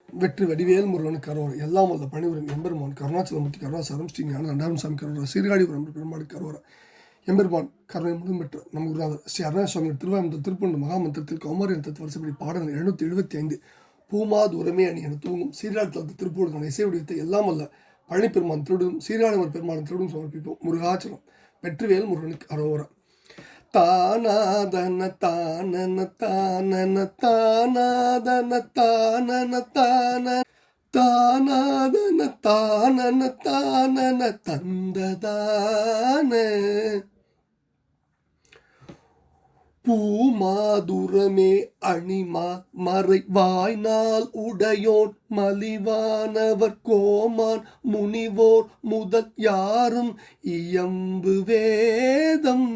வெற்றி வடிவேல் முருகனுக்கு கரோர் எல்லாம் வல்ல பணிபுரியும் எம்பெருமான் கருணாச்சலமூர்த்தி கருணாசாரம் ஸ்ரீ ஞான ரெண்டாம் சாமி கரோரா சீர்காழிபுரம் பெருமாடு கரோரா எம்பெருமான் கருணை முழுதும் பெற்ற நம் குருநாதர் ஸ்ரீ அருணாசுவாமி திருவாயமந்தம் திருப்பண்டு மகாமந்திரத்தில் கௌமாரியன் தத்து வருஷப்படி பாடல்கள் 775 பூமாதுரமே அணி என தூங்கும் சீர்காழி தளத்து திருப்பூருக்கான இசை வடிவத்தை எல்லாம் வல்ல பழனிப்பெருமான் திருடும் சீர்காழிமர் பெருமான் திருடும் சமர்ப்பிப்போம். முருகாச்சலம். வெற்றிவேல் முருகனுக்கு அரோரா. தானாதன தானன தானன தானாதன தானன தான தானாதன தானன தானன தந்ததான பூமாதுரமே அணிமா மறை வாய்நாள் உடையோன் மலிவானவர் கோமான் முனிவோர் முதல் யாரும் இயம்பு வேதம்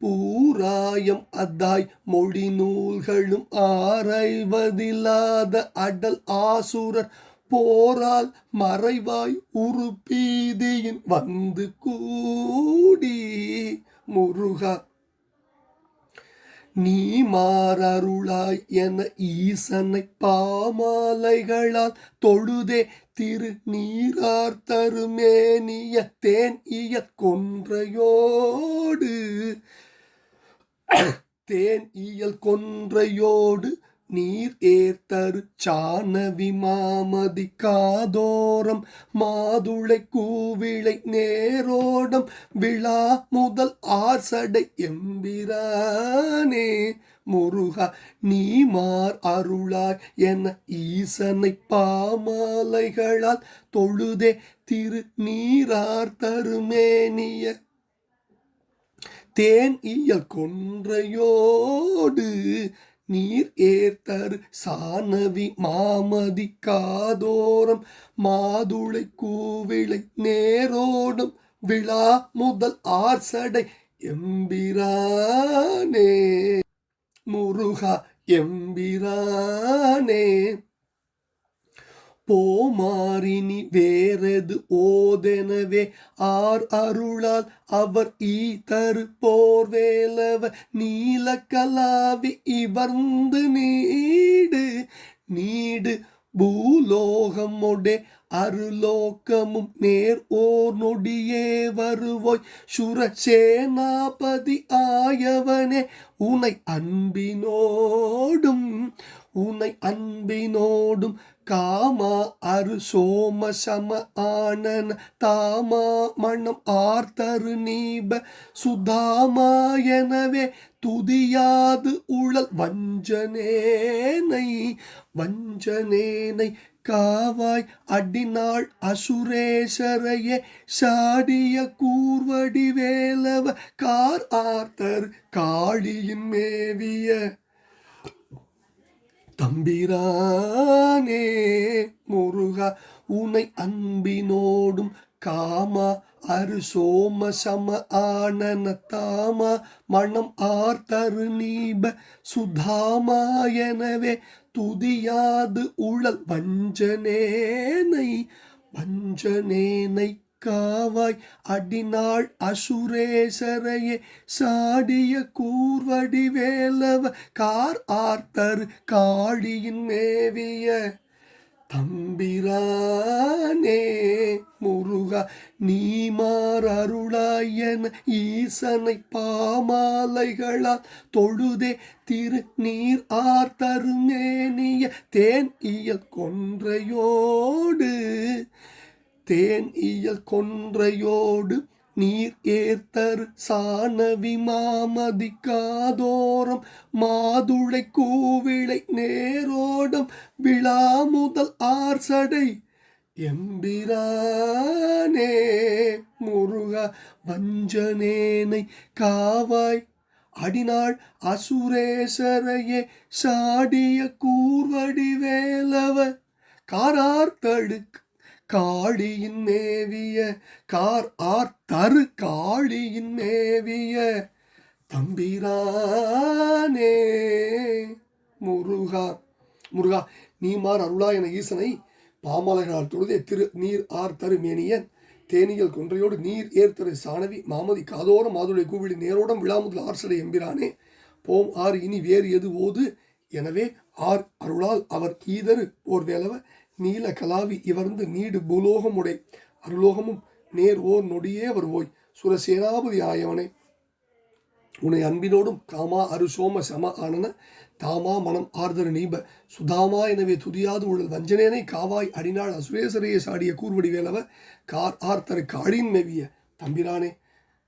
பூராயம் அதாய் மொழி நூல்களும் ஆராய்வதில்லாத அடல் ஆசுரர் போரால் மறைவாய் உருப்பீதியின் வந்து கூடி முருகா நீ மாறருளாய் என ஈசனை பாமாலைகளால் தொழுதே திரு நீரார் தருமேனிய தேன் இய கொன்றையோடு நீர் ஏர்த்தரு சானவி மாமதி காதோரம் மாதுளை கூவிளை நேரோடம் விழா முதல் ஆசடை எம்பிரானே முருகா நீ மார் அருளாய் என ஈசனை பாமாலைகளால் தொழுதே திரு நீரார் தருமேனிய தேன் இயல் கொன்றையோடு நீர் ஏர்த்தரு சானவி மாமதி காதோரம் மாதுளை கூவிளை நேரோடும் விழா முதல் ஆர்சடை எம்பிரானே முருகா எம்பிரானே போமாறினி வேறது ஓதெனவே ஆர் அருளால் அவர் ஈதரு போர்வேலவ நீலக்கலாவி இவர்ந்து நீடு பூலோகமொடே அருலோகமும் நேர் ஓர் நொடியே வருவோய் சுரசேனாபதி ஆயவனே உனை அன்பினோடும் காமா அரு சோம சம ஆனன தாமா மணம் ஆர்த்தரு நீப சுதாமாயனவே துதியாது உழல் வஞ்சனேனை காவாய் அடிநாள் அசுரேசரையே சாடிய கூர்வடி வேலவ கார் ஆர்த்தர் காளியின் மேவிய தம்பிரானே முருகா உனை அன்பினோடும் காமா அரு சோம சம ஆனன தாமா மணம் ஆர்த்தரு நீப சுதாமாயனவே துதியாது உழல் வஞ்சனேனை காவாய் அடிநாள் அசுரேசரையே சாடிய கூர்வடி வேலவ கார் ஆர்த்தர் காளியின் மேவிய தம்பிரானே முருகா நீ மாறருளாயன ஈசனை பாமாலைகளால் தொழுதே திரு நீர் ஆர்த்தருமேனிய தேன் இயல் கொன்றையோடு நீர் ஏர்த்தரு சானவி மாமதி காதோரம் மாதுளை கூவிளை நேரோடம் விழா முதல் ஆர்சடை எம்பிரானே முருகா வஞ்சனேனை காவாய் அடிநாள் அசுரேசரையே சாடிய கூர்வடி வேலவ காரார்த்தடுக்கு காளியின் மேவிய கார் ஆர்த்தரு காளியின் மேவிய தம்பிரானே முருகா நீ மார் அருளா என ஈசனை பாமாலைகளால் தொழுதே திரு நீர் ஆர்த்தரு மேனியன் தேனியல் கொன்றையோடு நீர் ஏர்த்தரு சானவி மாமதி காதோரம் மாதுளை கூவிளி நேரோடம் விழாமுதல் ஆர்சடை எம்பிரானே போம் ஆறு இனி வேறு எது ஓது எனவே ஆர் அருளால் அவர் ஈதரு ஓர் வேலவ நீல கலாவி இவர்ந்து நீடு பூலோகமுடை அருலோகமும் நேர் ஓர் நொடியே வருவோய் சுரசேனாபதி ஆயவனே உன்னை அன்பினோடும் காமா அரு சோம சம ஆனன தாமா மனம் ஆர்தரு நீப சுதாமா எனவே துதியாது உழல் வஞ்சனேனை காவாய் அடிநாள் அசுரேசரையே சாடிய கூர்வடி வேலவ கார் ஆர்த்தரு காழின் மேவிய தம்பிரானே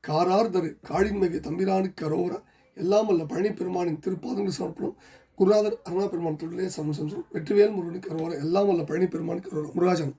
காரார்தரு காழின் மேவிய தம்பிரானுக்கு கரோரா எல்லாம் வல்ல பழனி பெருமானின் திருப்பாதங்கள் சமர்ப்பணம் குருநாதர் அருணா பெருமான் தொழிலே சமசம்சம் வெற்றிவேல் முருகனுக்கு கரோரா எல்லாம் வல்ல பழனி பெருமானுக்கு கரோரா முருகாஜனம்